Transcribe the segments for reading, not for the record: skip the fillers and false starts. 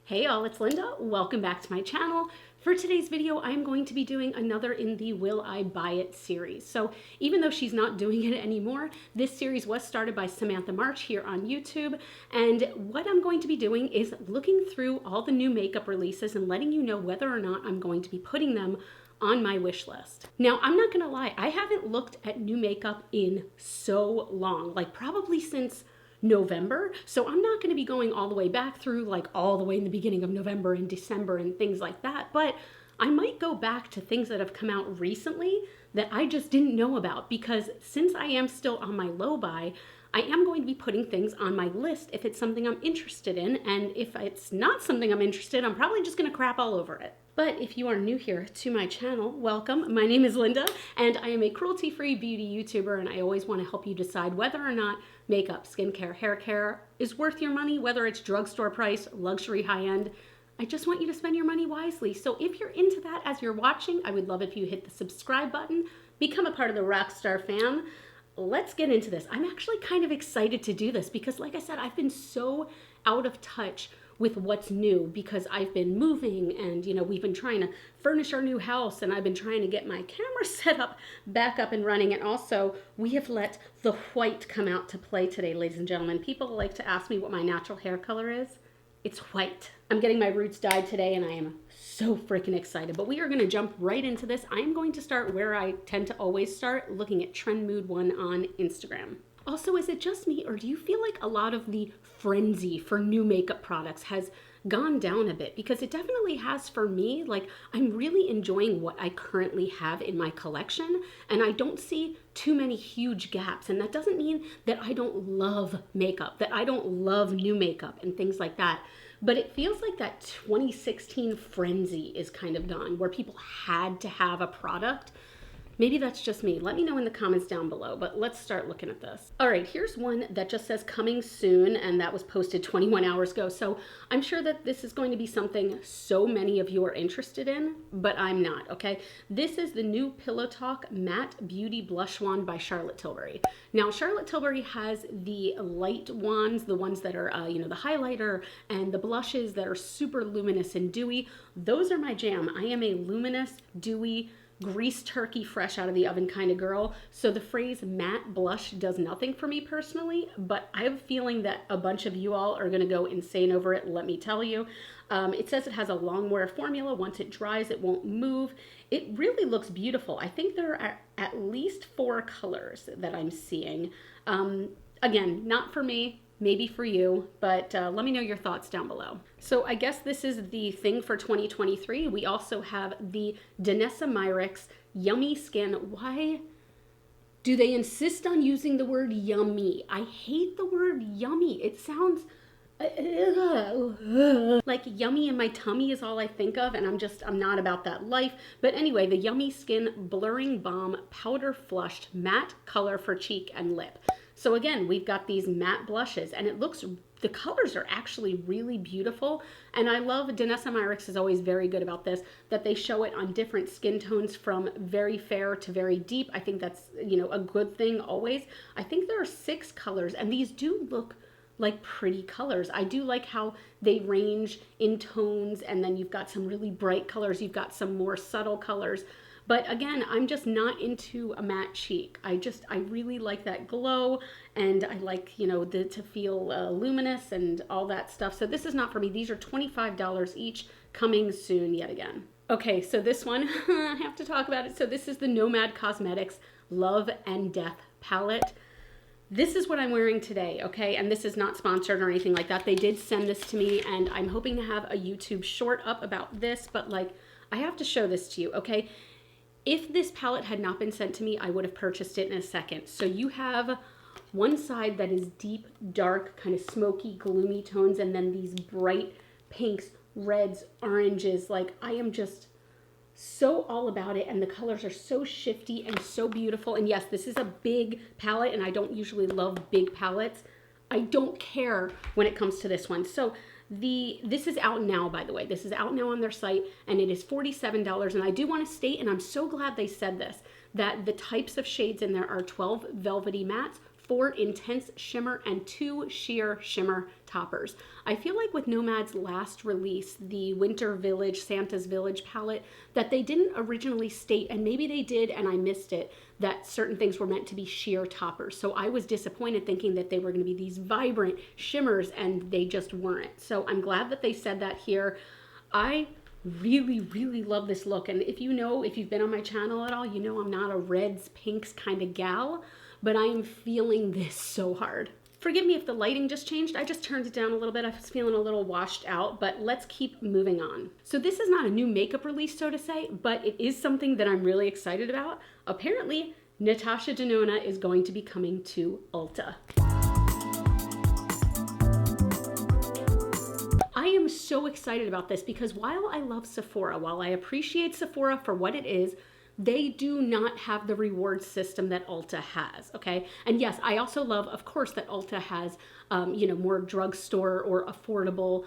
Hey all, it's Linda. Welcome back to my channel. For today's video, I'm going to be doing another in the Will I Buy It series. So even though she's not doing it anymore, this series was started by Samantha March here on YouTube. And what I'm going to be doing is looking through all the new makeup releases and letting you know whether or not I'm going to be putting them on my wish list. Now, I'm not gonna lie, I haven't looked at new makeup in so long, like probably since November. So I'm not going to be going all the way back through like all the way in the beginning of November and December and things like that. But I might go back to things that have come out recently that I just didn't know about, because since I am still on my low buy, I am going to be putting things on my list if it's something I'm interested in. And if it's not something I'm interested in, I'm probably just going to crap all over it. But if you are new here to my channel, welcome. My name is Linda, and I am a cruelty-free beauty YouTuber, and I always want to help you decide whether or not makeup, skincare, hair care is worth your money, whether it's drugstore price, luxury, high-end. I just want you to spend your money wisely. So if you're into that as you're watching, I would love if you hit the subscribe button, become a part of the Rockstar fam. Let's get into this. I'm actually kind of excited to do this because, like I said, I've been so out of touch with what's new because I've been moving and, you know, we've been trying to furnish our new house and I've been trying to get my camera set up back up and running. And also we have let the white come out to play today, ladies and gentlemen. People like to ask me what my natural hair color is. It's white. I'm getting my roots dyed today and I am so freaking excited, but we are going to jump right into this. I am going to start where I tend to always start, looking at Trend Mood 1 on Instagram. Also, is it just me, or do you feel like a lot of the frenzy for new makeup products has gone down a bit? Because it definitely has for me. Like, I'm really enjoying what I currently have in my collection, and I don't see too many huge gaps. And that doesn't mean that I don't love makeup, that I don't love new makeup and things like that. But it feels like that 2016 frenzy is kind of gone, where people had to have a product. Maybe that's just me. Let me know in the comments down below, but let's start looking at this. All right, here's one that just says coming soon, and that was posted 21 hours ago. So I'm sure that this is going to be something so many of you are interested in, but I'm not, okay? This is the new Pillow Talk Matte Beauty Blush Wand by Charlotte Tilbury. Now, Charlotte Tilbury has the light wands, the ones that are, you know, the highlighter, and the blushes that are super luminous and dewy. Those are my jam. I am a luminous, dewy, greased turkey, fresh out of the oven kind of girl. So the phrase matte blush does nothing for me personally, but I have a feeling that a bunch of you all are going to go insane over it, let me tell you. It says it has a long wear formula. Once it dries, it won't move. It really looks beautiful. I think there are at least 4 colors that I'm seeing. Again, not for me, maybe for you, but let me know your thoughts down below. So I guess this is the thing for 2023. We also have the Danessa Myricks Yummy Skin. Why do they insist on using the word yummy? I hate the word yummy. It sounds like yummy in my tummy is all I think of, and I'm not about that life. But anyway, the Yummy Skin Blurring Balm Powder Flushed Matte Color for Cheek and Lip. So again, we've got these matte blushes, and it looks, the colors are actually really beautiful. And I love, Danessa Myricks is always very good about this, that they show it on different skin tones from very fair to very deep. I think that's, you know, a good thing always. I think there are 6 colors, and these do look like pretty colors. I do like how they range in tones, and then you've got some really bright colors, you've got some more subtle colors. But again, I'm just not into a matte cheek. I really like that glow, and I like, you know, to feel luminous and all that stuff. So this is not for me. These are $25 each, coming soon yet again. Okay, so this one, I have to talk about it. So this is the Nomad Cosmetics Love and Death palette. This is what I'm wearing today, okay? And this is not sponsored or anything like that. They did send this to me, and I'm hoping to have a YouTube short up about this, but like, I have to show this to you, okay? If this palette had not been sent to me, I would have purchased it in a second. So you have one side that is deep, dark, kind of smoky, gloomy tones, and then these bright pinks, reds, oranges. Like, I am just so all about it, and the colors are so shifty and so beautiful. And yes, this is a big palette, and I don't usually love big palettes. I don't care when it comes to this one. So this is out now, by the way. This is out now on their site, and it is $47. And I do want to state, and I'm so glad they said this, that the types of shades in there are 12 velvety mattes, 4 intense shimmer and 2 sheer shimmer toppers. I feel like with Nomad's last release, the Winter Village, Santa's Village palette, that they didn't originally state, and maybe they did and I missed it, that certain things were meant to be sheer toppers. So I was disappointed thinking that they were going to be these vibrant shimmers, and they just weren't. So I'm glad that they said that here. I really love this look, and if you've been on my channel at all, you know I'm not a reds pinks kind of gal, but I am feeling this so hard. Forgive me if the lighting just changed. I just turned it down a little bit. I was feeling a little washed out, but let's keep moving on. So this is not a new makeup release, so to say, but it is something that I'm really excited about. Apparently, Natasha Denona is going to be coming to Ulta. I am so excited about this because while I love Sephora, while I appreciate Sephora for what it is, they do not have the reward system that Ulta has, okay? And yes, I also love, of course, that Ulta has, more drugstore or affordable,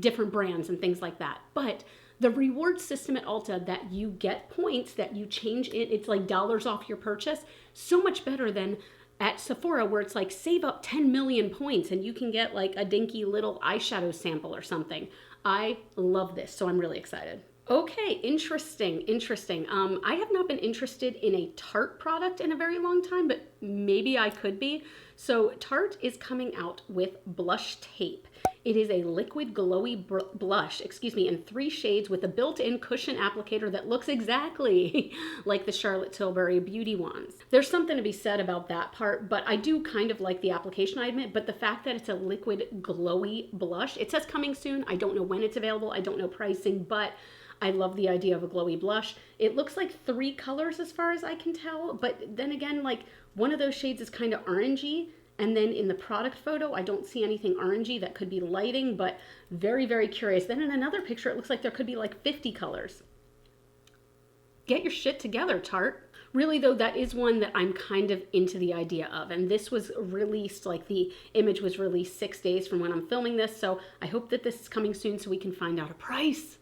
different brands and things like that. But the reward system at Ulta, that you get points, that you change it's like dollars off your purchase, so much better than at Sephora, where it's like save up 10 million points and you can get like a dinky little eyeshadow sample or something. I love this, so I'm really excited. Okay, interesting. I have not been interested in a Tarte product in a very long time, but maybe I could be. So Tarte is coming out with Blush Tape. It is a liquid glowy blush, in 3 shades with a built-in cushion applicator that looks exactly like the Charlotte Tilbury Beauty ones. There's something to be said about that part, but I do kind of like the application, I admit, but the fact that it's a liquid glowy blush, it says coming soon. I don't know when it's available. I don't know pricing, but I love the idea of a glowy blush. It looks like 3 colors as far as I can tell, but then again, like one of those shades is kind of orangey, and then in the product photo, I don't see anything orangey. That could be lighting, but very curious. Then in another picture, it looks like there could be like 50 colors. Get your shit together, Tarte. Really though, that is one that I'm kind of into the idea of, and this was released, like the image was released 6 days from when I'm filming this, so I hope that this is coming soon so we can find out a price.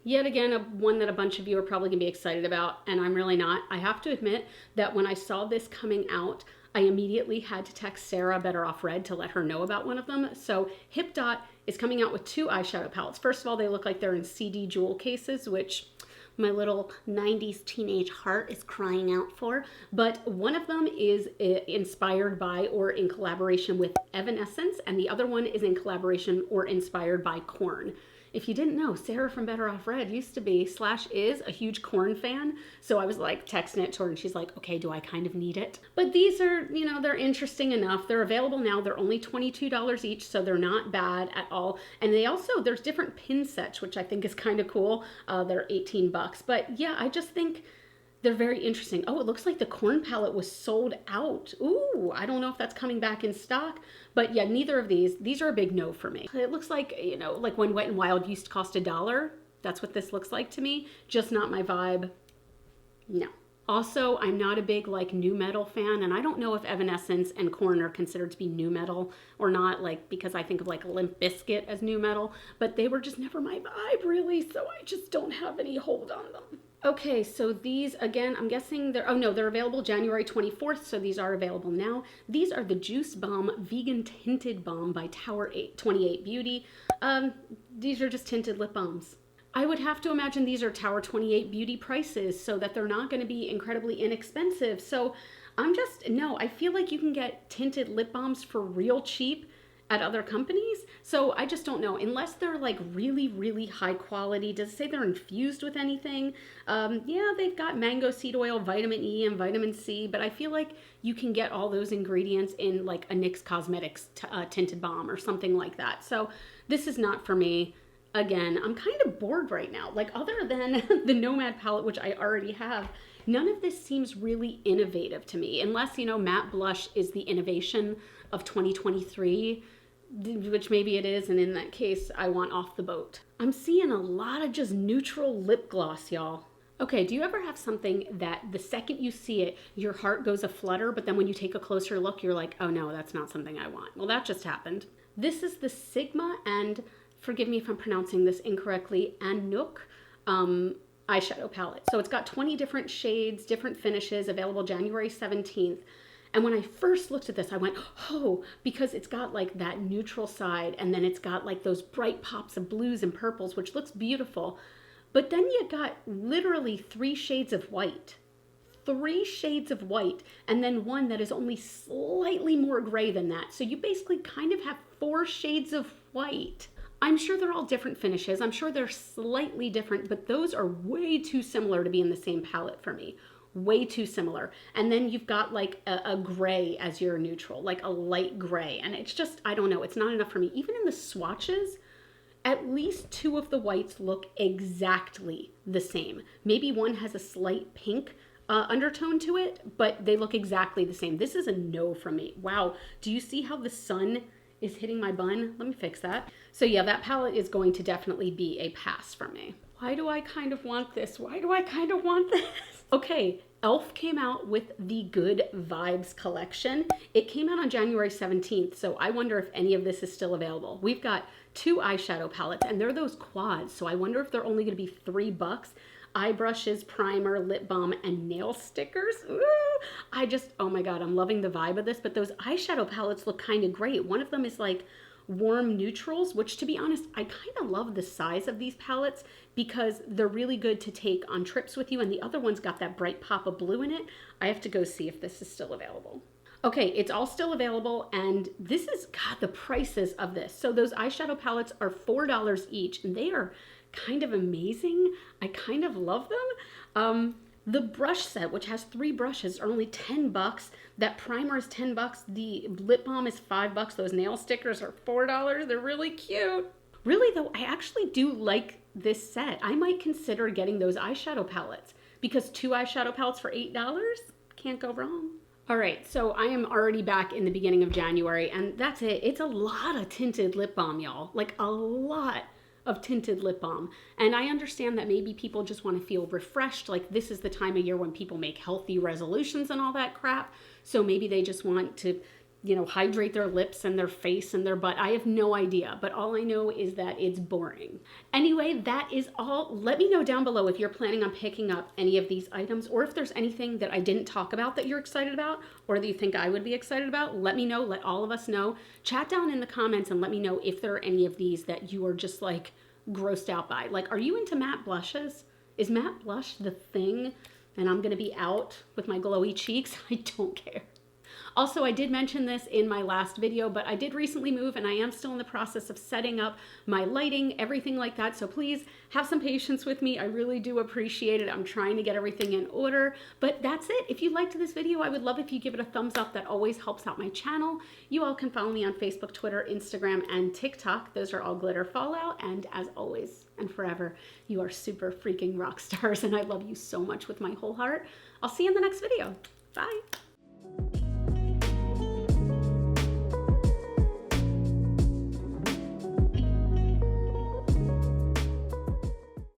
Yet again, one that a bunch of you are probably gonna be excited about, and I'm really not. I have to admit that when I saw this coming out, I immediately had to text Sarah, Better Off Red, to let her know about one of them. So Hip Dot is coming out with 2 eyeshadow palettes. First of all, they look like they're in CD jewel cases, which my little 90s teenage heart is crying out for. But one of them is inspired by or in collaboration with Evanescence, and the other one is in collaboration or inspired by Korn. If you didn't know, Sarah from Better Off Red used to be / is a huge Korn fan. So I was like texting it to her and she's like, okay, do I kind of need it? But these are, they're interesting enough. They're available now. They're only $22 each, so they're not bad at all. And they also, there's different pin sets, which I think is kind of cool. They're $18. But yeah, I just think they're very interesting. Oh, it looks like the Korn palette was sold out. Ooh, I don't know if that's coming back in stock, but yeah, neither of these are a big no for me. It looks like, like when Wet n Wild used to cost $1. That's what this looks like to me. Just not my vibe. No. Also, I'm not a big like nu metal fan, and I don't know if Evanescence and Korn are considered to be nu metal or not, like because I think of like Limp Bizkit as nu metal, but they were just never my vibe really, so I just don't have any hold on them. Okay, so these, again, I'm guessing they're available January 24th, so these are available now. These are the JuiceBalm Vegan Tinted Balm by Tower 28 Beauty. These are just tinted lip balms. I would have to imagine these are Tower 28 Beauty prices, so that they're not going to be incredibly inexpensive. So I feel like you can get tinted lip balms for real cheap at other companies. So I just don't know, unless they're like really high quality. Does it say they're infused with anything? Yeah, they've got mango seed oil, vitamin E and vitamin C, but I feel like you can get all those ingredients in like a NYX Cosmetics tinted balm or something like that. So this is not for me. Again, I'm kind of bored right now. Like other than the Nomad palette, which I already have, none of this seems really innovative to me, unless, matte blush is the innovation of 2023, which maybe it is, and in that case, I want off the boat. I'm seeing a lot of just neutral lip gloss, y'all. Okay, do you ever have something that the second you see it, your heart goes a flutter, but then when you take a closer look, you're like, oh no, that's not something I want. Well, that just happened. This is the Sigma, and forgive me if I'm pronouncing this incorrectly, Anouk eyeshadow palette. So it's got 20 different shades, different finishes, available January 17th. And when I first looked at this, I went, oh, because it's got like that neutral side, and then it's got like those bright pops of blues and purples, which looks beautiful. But then you got literally 3 shades of white. 3 shades of white, and then one that is only slightly more gray than that. So you basically kind of have 4 shades of white. I'm sure they're all different finishes. I'm sure they're slightly different, but those are way too similar to be in the same palette for me. Way too similar. And then you've got like a gray as your neutral, like a light gray. And it's just, I don't know, it's not enough for me. Even in the swatches, at least 2 of the whites look exactly the same. Maybe one has a slight pink undertone to it, but they look exactly the same. This is a no from me. Wow. Do you see how the sun is hitting my bun? Let me fix that. So yeah, that palette is going to definitely be a pass for me. Why do I kind of want this? Why do I kind of want this? Okay, e.l.f. came out with the Good Vibes collection. It came out on January 17th, so I wonder if any of this is still available. We've got 2 eyeshadow palettes, and they're those quads, so I wonder if they're only gonna be $3. Eye brushes, primer, lip balm, and nail stickers. Ooh, oh my God, I'm loving the vibe of this, but those eyeshadow palettes look kind of great. One of them is like warm neutrals, which to be honest, I kind of love the size of these palettes because they're really good to take on trips with you, and the other one's got that bright pop of blue in it. I have to go see if this is still available. Okay, it's all still available, and this is, God, the prices of this. So those eyeshadow palettes are $4 each, and they are kind of amazing. I kind of love them. The brush set, which has 3 brushes, are only $10. That primer is $10. The lip balm is $5. Those nail stickers are $4. They're really cute. Really though, I actually do like this set. I might consider getting those eyeshadow palettes because 2 eyeshadow palettes for $8, can't go wrong. All right, so I am already back in the beginning of January, and that's it. It's a lot of tinted lip balm, y'all. Like a lot of tinted lip balm. And I understand that maybe people just want to feel refreshed. Like this is the time of year when people make healthy resolutions and all that crap. So maybe they just want to, you know, hydrate their lips and their face and their butt. I have no idea, but all I know is that it's boring. Anyway, that is all. Let me know down below if you're planning on picking up any of these items, or if there's anything that I didn't talk about that you're excited about, or that you think I would be excited about. Let me know, let all of us know. Chat down in the comments and let me know if there are any of these that you are just like grossed out by. Like, are you into matte blushes? Is matte blush the thing? And I'm gonna be out with my glowy cheeks? I don't care. Also, I did mention this in my last video, but I did recently move and I am still in the process of setting up my lighting, everything like that. So please have some patience with me. I really do appreciate it. I'm trying to get everything in order, but that's it. If you liked this video, I would love if you give it a thumbs up. That always helps out my channel. You all can follow me on Facebook, Twitter, Instagram, and TikTok. Those are all GlitterFallout. And as always and forever, you are super freaking rock stars, and I love you so much with my whole heart. I'll see you in the next video. Bye.